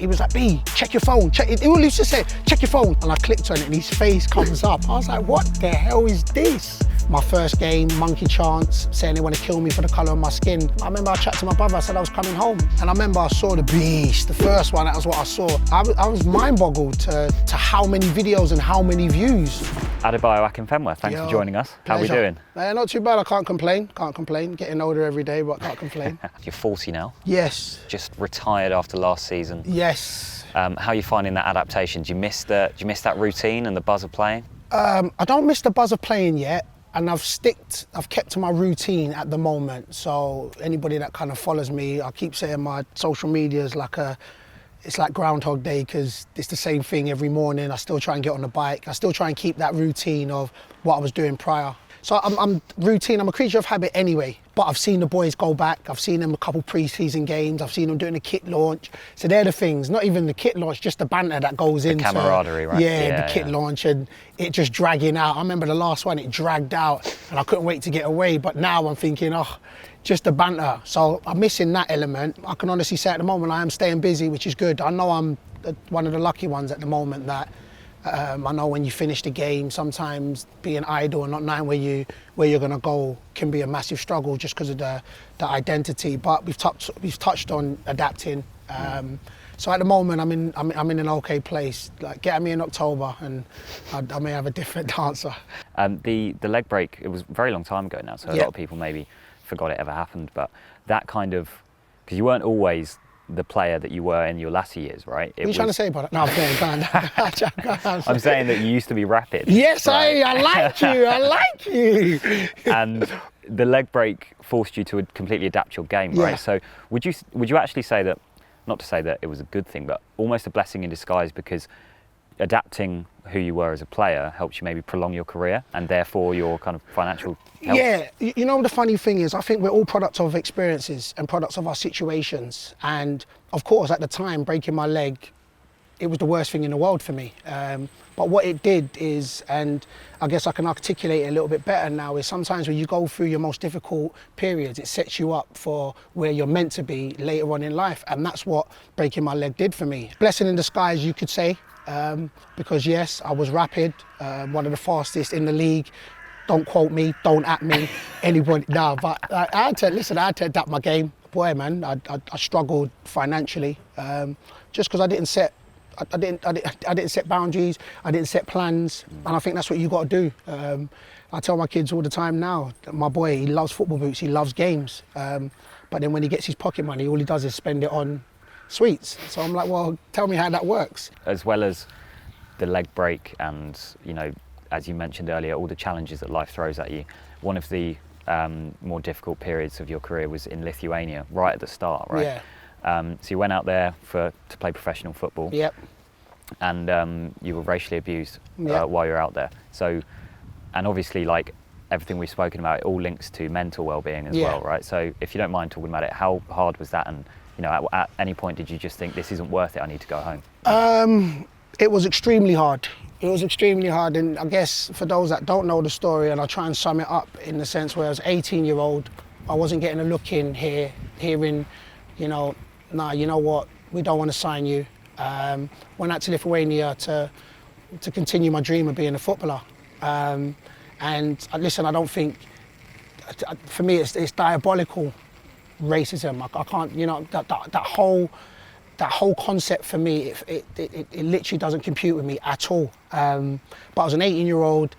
he was like, B, check your phone. He always used to say, check your phone. And I clicked on it and his face comes up. I was like, what the hell is this? My first game, monkey chants, saying they want to kill me for the colour of my skin. I remember I chatted to my brother, I said I was coming home. And I remember I saw the beast, the first one, that was what I saw. I was mind-boggled to how many videos and how many views. Adebayo Akinfenwa, thanks for joining us. How are we doing? Not too bad, I can't complain. Getting older every day, but can't complain. You're 40 now? Yes. Just retired after last season? Yes. How are you finding that adaptation? Do you miss that routine and the buzz of playing? I don't miss the buzz of playing yet. And I've kept to my routine at the moment. So anybody that kind of follows me, I keep saying my social media is it's like Groundhog Day, because it's the same thing every morning. I still try and get on the bike. I still try and keep that routine of what I was doing prior. So I'm routine, I'm a creature of habit anyway, but I've seen the boys go back. I've seen them a couple pre-season games. I've seen them doing the kit launch. So they're the things, not even the kit launch, just the banter that goes into. The camaraderie, right? Yeah, the kit launch and it just dragging out. I remember the last one, it dragged out and I couldn't wait to get away. But now I'm thinking, just the banter. So I'm missing that element. I can honestly say at the moment I am staying busy, which is good. I know I'm one of the lucky ones at the moment that I know when you finish the game, sometimes being idle and not knowing where you're going to go can be a massive struggle just because of the identity. But we've touched on adapting. So at the moment, I'm in an okay place. Like, get me in October, and I may have a different answer. The leg break, it was a very long time ago now, so a lot of people maybe forgot it ever happened. But that kind of, because you weren't always the player that you were in your latter years, right? What are you trying to say about it? No, I'm playing. I'm saying that you used to be rapid. Yes, right? I like you. And the leg break forced you to completely adapt your game, right? So would you actually say that, not to say that it was a good thing, but almost a blessing in disguise, because adapting who you were as a player helps you maybe prolong your career and therefore your kind of financial health? Yeah, you know, the funny thing is, I think we're all products of experiences and products of our situations. And of course, at the time, breaking my leg, it was the worst thing in the world for me. But what it did is, and I guess I can articulate it a little bit better now, is sometimes when you go through your most difficult periods, it sets you up for where you're meant to be later on in life. And that's what breaking my leg did for me. Blessing in disguise, you could say. Because yes, I was rapid, one of the fastest in the league. Don't quote me, don't at me, anybody. No, but I had to adapt my game. Boy, man, I struggled financially just because I didn't set boundaries, I didn't set plans, and I think that's what you got to do. I tell my kids all the time now, my boy, he loves football boots, he loves games, but then when he gets his pocket money, all he does is spend it on sweets. So I'm like, well, tell me how that works. As well as the leg break and, you know, as you mentioned earlier, all the challenges that life throws at you, one of the more difficult periods of your career was in Lithuania, right at the start, right? Yeah. So you went out there to play professional football. Yep. And you were racially abused while you were out there. So, and obviously, like everything we've spoken about, it all links to mental well-being as well, right? So if you don't mind talking about it, how hard was that? And you know, at any point, did you just think this isn't worth it, I need to go home? It was extremely hard. It was extremely hard. And I guess for those that don't know the story, and I'll try and sum it up in the sense where I was 18-year-old, I wasn't getting a look in here, hearing, you know, nah, you know what, we don't want to sign you. Went out to Lithuania to continue my dream of being a footballer. And listen, I don't think, for me, it's diabolical. Racism, I can't, you know, that whole concept for me, it literally doesn't compute with me at all. But I was an 18-year-old,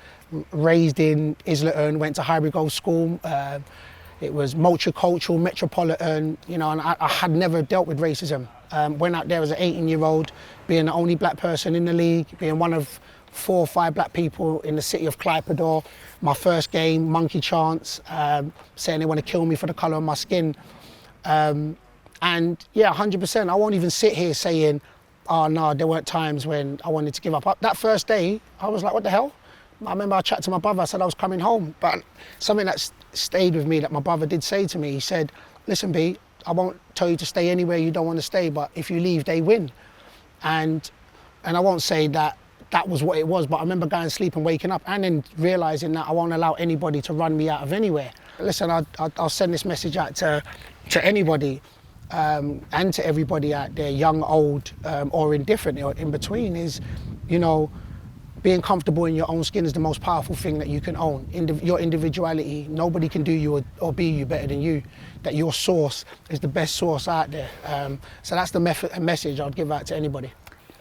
raised in Islington, went to Highbury Grove School. It was multicultural, metropolitan, you know, and I had never dealt with racism. Went out there as an 18-year-old, being the only black person in the league, being one of 4 or 5 black people in the city of Clypedo. My first game, monkey chants, saying they want to kill me for the colour of my skin. And yeah, 100%, I won't even sit here saying, oh no, there weren't times when I wanted to give up. That first day, I was like, what the hell? I remember I chatted to my brother, I said I was coming home. But something that stayed with me that my brother did say to me, he said, listen B, I won't tell you to stay anywhere you don't want to stay, but if you leave, they win. And I won't say that was what it was, but I remember going to sleep and waking up and then realising that I won't allow anybody to run me out of anywhere. Listen, I'll send this message out to anybody. and to everybody out there, young, old, or indifferent, or in between, is, you know, being comfortable in your own skin is the most powerful thing that you can own. Your individuality, nobody can do you or be you better than you. That your source is the best source out there. So that's the message I'd give out to anybody.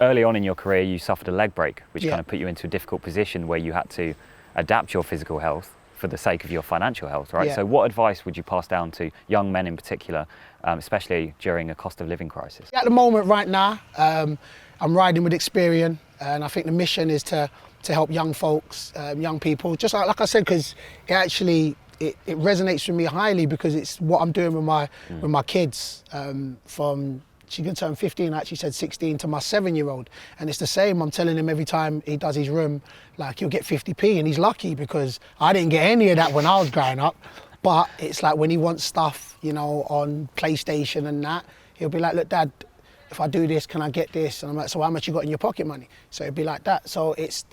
Early on in your career, you suffered a leg break, which kind of put you into a difficult position where you had to adapt your physical health for the sake of your financial health, right? Yeah. So what advice would you pass down to young men in particular, especially during a cost of living crisis? At the moment, right now, I'm riding with Experian, and I think the mission is to help young folks, young people, just like I said, because it actually it resonates with me highly, because it's what I'm doing with my kids. From she can turn 15, I actually said 16, to my 7-year-old, and it's the same. I'm telling him every time he does his room, like, he'll get 50p, and he's lucky, because I didn't get any of that when I was growing up. But it's like when he wants stuff, you know, on PlayStation and that, he'll be like, look, Dad, if I do this, can I get this? And I'm like, so how much you got in your pocket money? So it'd be like that. So it's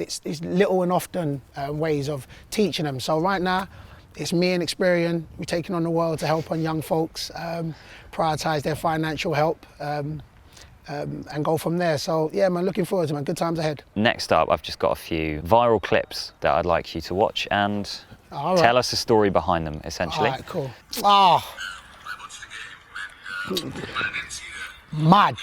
little and often ways of teaching them. So right now, it's me and Experian. We're taking on the world to help on young folks, prioritise their financial help, and go from there. So yeah, man, looking forward to it, man. Good times ahead. Next up, I've just got a few viral clips that I'd like you to watch and tell us the story behind them, essentially. All right, cool. Oh. Mad.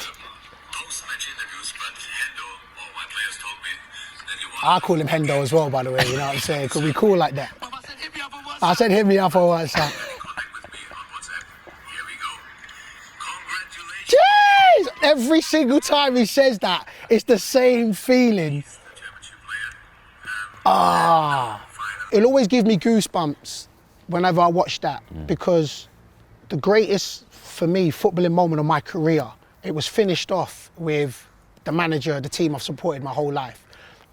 I call him Hendo as well, by the way, you know what I'm saying? Because we cool like that. I said hit me up on WhatsApp. Jeez! Every single time he says that, it's the same feeling. It'll always give me goosebumps whenever I watch that, because the greatest, for me, footballing moment of my career, it was finished off with the manager of the team I've supported my whole life.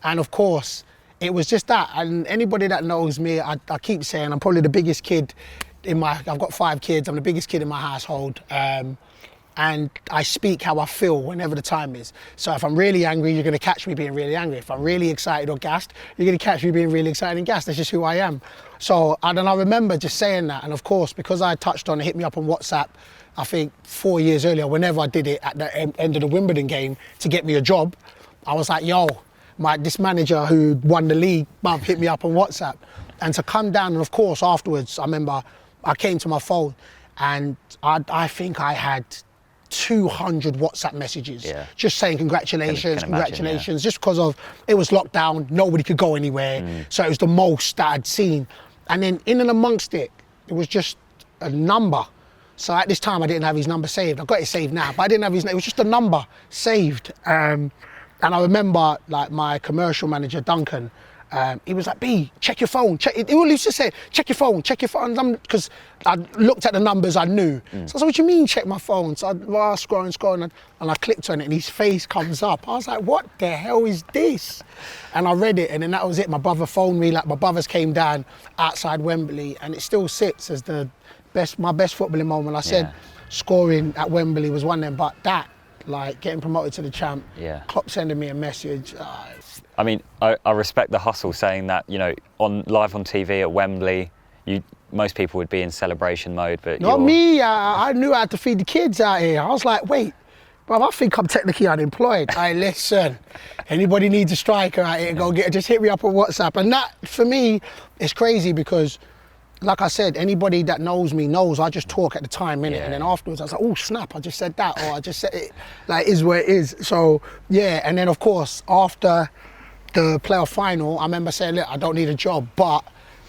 And of course, it was just that. And anybody that knows me, I keep saying I'm probably the biggest kid I've got 5 kids, I'm the biggest kid in my household. And I speak how I feel whenever the time is. So if I'm really angry, you're gonna catch me being really angry. If I'm really excited or gassed, you're gonna catch me being really excited and gassed. That's just who I am. So, and I remember just saying that. And of course, because I touched on it, hit me up on WhatsApp, I think 4 years earlier, whenever I did it at the end of the Wimbledon game to get me a job, I was like, yo, this manager who won the league, hit me up on WhatsApp. And to come down, and of course, afterwards, I remember I came to my phone and I think I had 200 WhatsApp messages just saying congratulations, congratulations, just because of it was lockdown, nobody could go anywhere. So it was the most that I'd seen. And then in and amongst it, it was just a number. So at this time, I didn't have his number saved. I've got it saved now, but I didn't have his name. It was just a number saved. And I remember, like, my commercial manager, Duncan, he was like, B, check your phone. He always used to say, check your phone, because I looked at the numbers I knew. So I was like, what do you mean, check my phone? So I was scrolling, and I clicked on it, and his face comes up. I was like, what the hell is this? And I read it, and then that was it. My brother phoned me, like, my brothers came down outside Wembley, and it still sits as my best footballing moment. I said scoring at Wembley was one of them, but that, like, getting promoted to the champ, Klopp sending me a message. I mean, I respect the hustle, saying that, you know, live on TV at Wembley, most people would be in celebration mode, but not me. I knew I had to feed the kids out here. I was like, wait, bro, I think I'm technically unemployed. Listen, anybody needs a striker out here, go get it. Just hit me up on WhatsApp. And that, for me, is crazy because, like I said, anybody that knows me knows I just talk at the time, innit? And then afterwards I was like, oh snap, I just said that, or I just said it, like, is where it is. So yeah, and then of course, after the playoff final, I remember saying, look, I don't need a job, but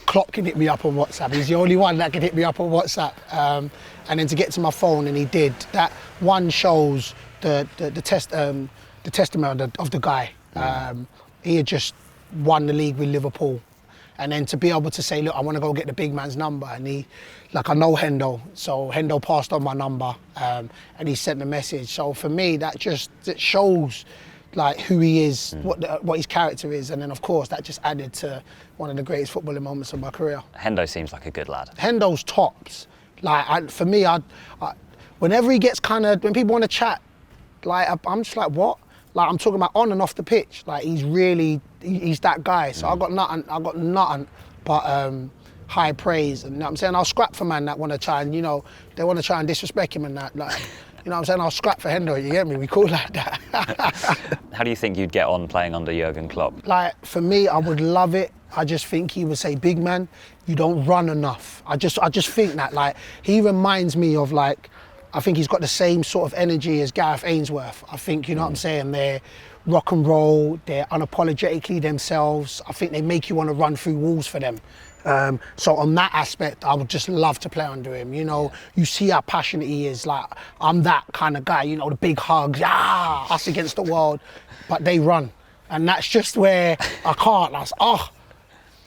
Klopp can hit me up on WhatsApp. He's the only one that can hit me up on WhatsApp. And then to get to my phone, and he did. That one shows the testimony of the guy. He had just won the league with Liverpool. And then to be able to say, look, I want to go get the big man's number. And he, like, I know Hendo. So Hendo passed on my number, and he sent the message. So for me, that shows, like, who he is, what his character is. And then of course that just added to one of the greatest footballing moments of my career. Hendo seems like a good lad. Hendo's tops. Like, for me, whenever he gets when people want to chat, like, I'm just like, what? Like, I'm talking about on and off the pitch. Like, he's that guy. So I got nothing but high praise. And you know what I'm saying? I'll scrap for man that want to try and, they want to try and disrespect him and that. Like, You know what I'm saying? I'll scrap for Hendo, you get me? We call like that. How do you think you'd get on playing under Jurgen Klopp? Like, for me, I would love it. I just think he would say, big man, you don't run enough. I just think that, like, he reminds me of, like, I think he's got the same sort of energy as Gareth Ainsworth. I think, you know what I'm saying, they're rock and roll, they're unapologetically themselves. I think they make you want to run through walls for them. So on that aspect, I would just love to play under him. You know, you see how passionate he is. Like, I'm that kind of guy, you know, the big hugs, us against the world, but they run. And that's just where I can't.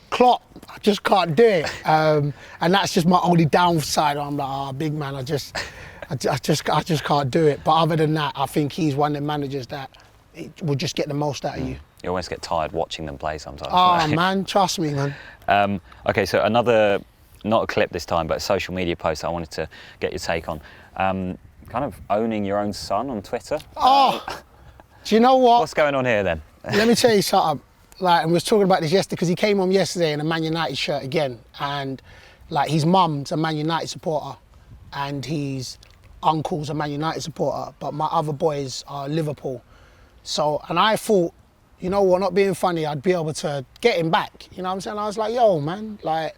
Klopp, I just can't do it. And that's just my only downside. I'm like, big man, I just can't do it. But other than that, I think he's one of the managers that will just get the most out of you. You almost get tired watching them play sometimes. Oh, man, trust me, man. Okay, so another, not a clip this time, but a social media post I wanted to get your take on. Kind of owning your own son on Twitter. Do you know what? What's going on here then? Let me tell you something. Like, and we was talking about this yesterday because he came home yesterday in a Man United shirt again, and like his mum's a Man United supporter, and his uncle's a Man United supporter, but my other boys are Liverpool. So, and I thought, you know what, not being funny, I'd be able to get him back. You know what I'm saying? I was like, yo, man, like,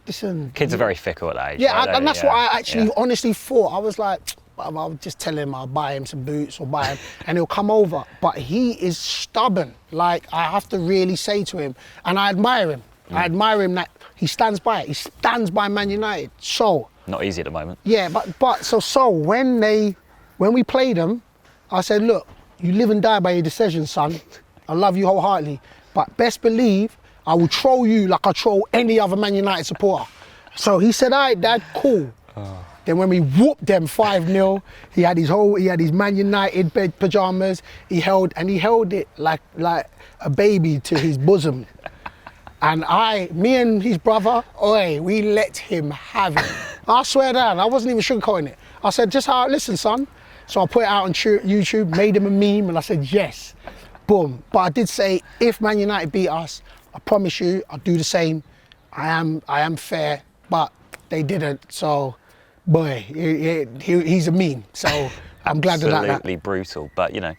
listen. Kids are very fickle at that age. Yeah, right? and that's what I actually honestly thought. I was like, I'll just tell him I'll buy him some boots or buy him, and he'll come over. But he is stubborn. Like, I have to really say to him, and I admire him. I admire him that he stands by it. He stands by Man United. So. Not easy at the moment. Yeah, but so when we played them, I said, look, you live and die by your decisions, son. I love you wholeheartedly, but best believe I will troll you like I troll any other Man United supporter. So he said, all right, Dad, cool. Then when we whooped them 5-0, he had his Man United bed pajamas. He held it like a baby to his bosom. And me and his brother, we let him have it. I swear down, I wasn't even sugarcoating it. I said, just listen, son. So I put it out on YouTube, made him a meme, and I said, yes. Boom. But I did say, if Man United beat us, I promise you, I'll do the same. I am fair, but they didn't. So, boy, he's a meme. So I'm glad of that. Absolutely brutal. But, you know,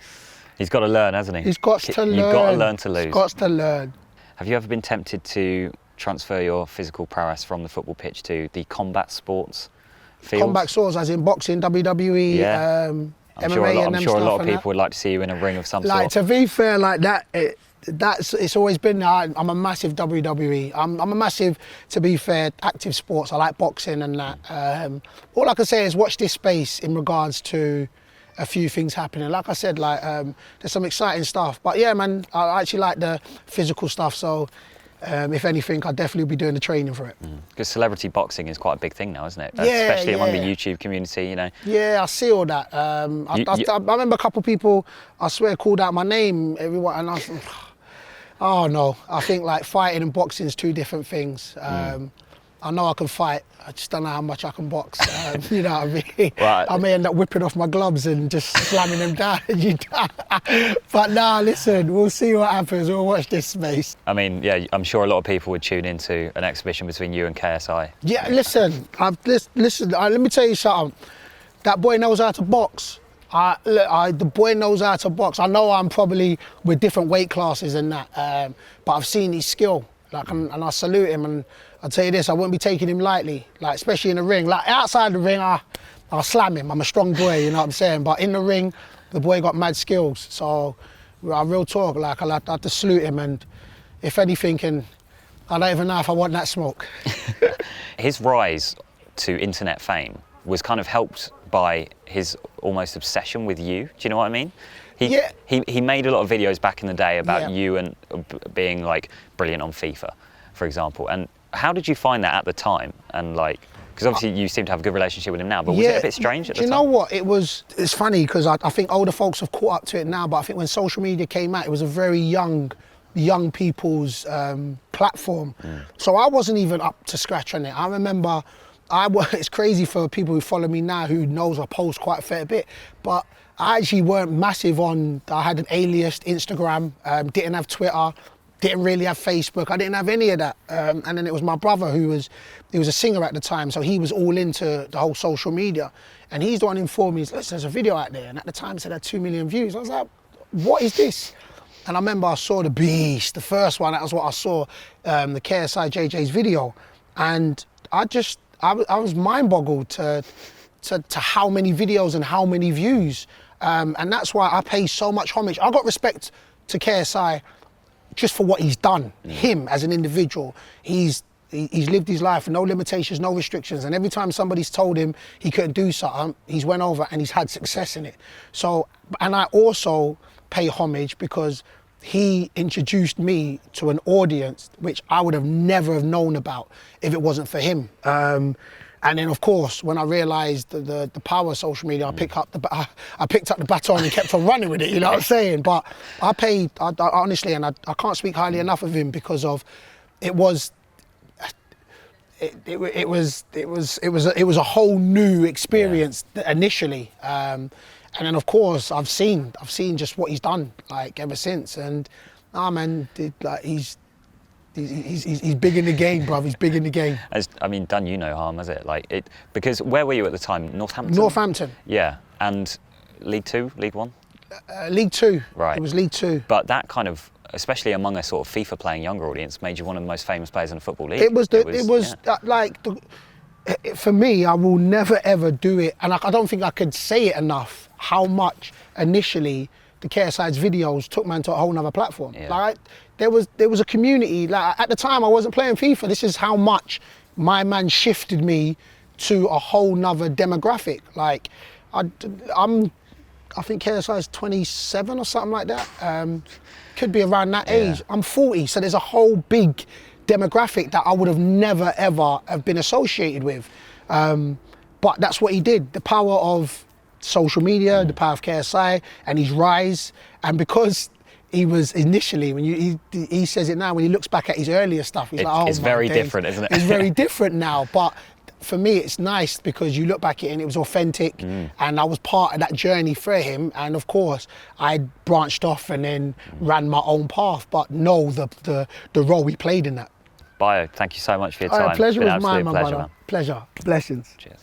he's got to learn, hasn't he? He's got to learn. You've got to learn to lose. He's got to learn. Have you ever been tempted to transfer your physical prowess from the football pitch to the combat sports field? Combat sports, as in boxing, WWE, MMA, I'm sure a lot of people would like to see you in a ring of some sort. Like, to be fair, like that, it's always been. I'm a massive WWE. I'm a massive, to be fair, active sports. I like boxing and that. All I can say is watch this space in regards to a few things happening. Like I said, like there's some exciting stuff. But yeah, man, I actually like the physical stuff. So if anything, I'd definitely be doing the training for it. Because celebrity boxing is quite a big thing now, isn't it? Yeah, especially among the YouTube community, you know. Yeah, I see all that. I remember a couple of people, I swear, called out my name, everyone, and I was, oh no, I think like fighting and boxing is two different things. I know I can fight, I just don't know how much I can box. You know what I mean? Well, I may end up whipping off my gloves and just slamming them down. But nah, listen, we'll see what happens. We'll watch this space. I mean, yeah, I'm sure a lot of people would tune into an exhibition between you and KSI. Yeah, listen, let me tell you something. That boy knows how to box. The boy knows how to box. I know I'm probably with different weight classes and that, but I've seen his skill. Like, and I salute him, and I'll tell you this, I wouldn't be taking him lightly, like, especially in the ring. Like, outside the ring, I'll slam him. I'm a strong boy, you know what I'm saying? But in the ring, the boy got mad skills. So, real talk, like, I'll have to salute him, and if anything, I don't even know if I want that smoke. His rise to internet fame was kind of helped by his almost obsession with you. Do you know what I mean? He made a lot of videos back in the day about you and being like brilliant on FIFA, for example. And how did you find that at the time? And like, because obviously you seem to have a good relationship with him now, but was it a bit strange at the time? Do you know what? It's funny because I think older folks have caught up to it now, but I think when social media came out, it was a very young people's platform. So I wasn't even up to scratch on it. I remember, it's crazy for people who follow me now who knows I post quite a fair bit, but I actually weren't massive on, I had an alias Instagram, didn't have Twitter, didn't really have Facebook. I didn't have any of that. And then it was my brother he was a singer at the time, so he was all into the whole social media. And he's the one who informed me, listen, there's a video out there. And at the time it said it had 2 million views. I was like, what is this? And I remember I saw The Beast, the first one, that was what I saw, the KSI JJ's video. And I was mind boggled to how many videos and how many views. And that's why I pay so much homage. I got respect to KSI just for what he's done. Him as an individual, he's lived his life with no limitations, no restrictions. And every time somebody's told him he couldn't do something, he's went over and he's had success in it. So, and I also pay homage because he introduced me to an audience which I would have never have known about if it wasn't for him. And then, of course, when I realised the power of social media, I picked up the baton and kept on running with it. You know what I'm saying? But I honestly, and I can't speak highly enough of him because of it was a whole new experience initially. And then, of course, I've seen just what he's done like ever since. And man, he's big in the game, bruv. He's big in the game. Done you no harm, has it? Because where were you at the time? Northampton? Northampton. Yeah, and League 2, League 1? League 2. Right. It was League 2. But that kind of, especially among a sort of FIFA playing younger audience, made you one of the most famous players in the Football League. For me, I will never ever do it, and I don't think I could say it enough how much initially the KSI's videos took man to a whole nother platform. Yeah. There was a community. At the time, I wasn't playing FIFA. This is how much my man shifted me to a whole nother demographic. I think KSI is 27 or something like that. Could be around that age. I'm 40, so there's a whole big demographic that I would have never ever have been associated with. But that's what he did. The power of social media, the power of KSI, and his rise. And because he was initially, when he says it now, when he looks back at his earlier stuff, he's like, oh, it's very different, isn't it? It's very different now. But for me, it's nice because you look back at it and it was authentic, and I was part of that journey for him. And of course, I branched off and then ran my own path, but know the role he played in that. Bayo, thank you so much for your time. Pleasure was mine, my brother. Pleasure. Blessings. Cheers.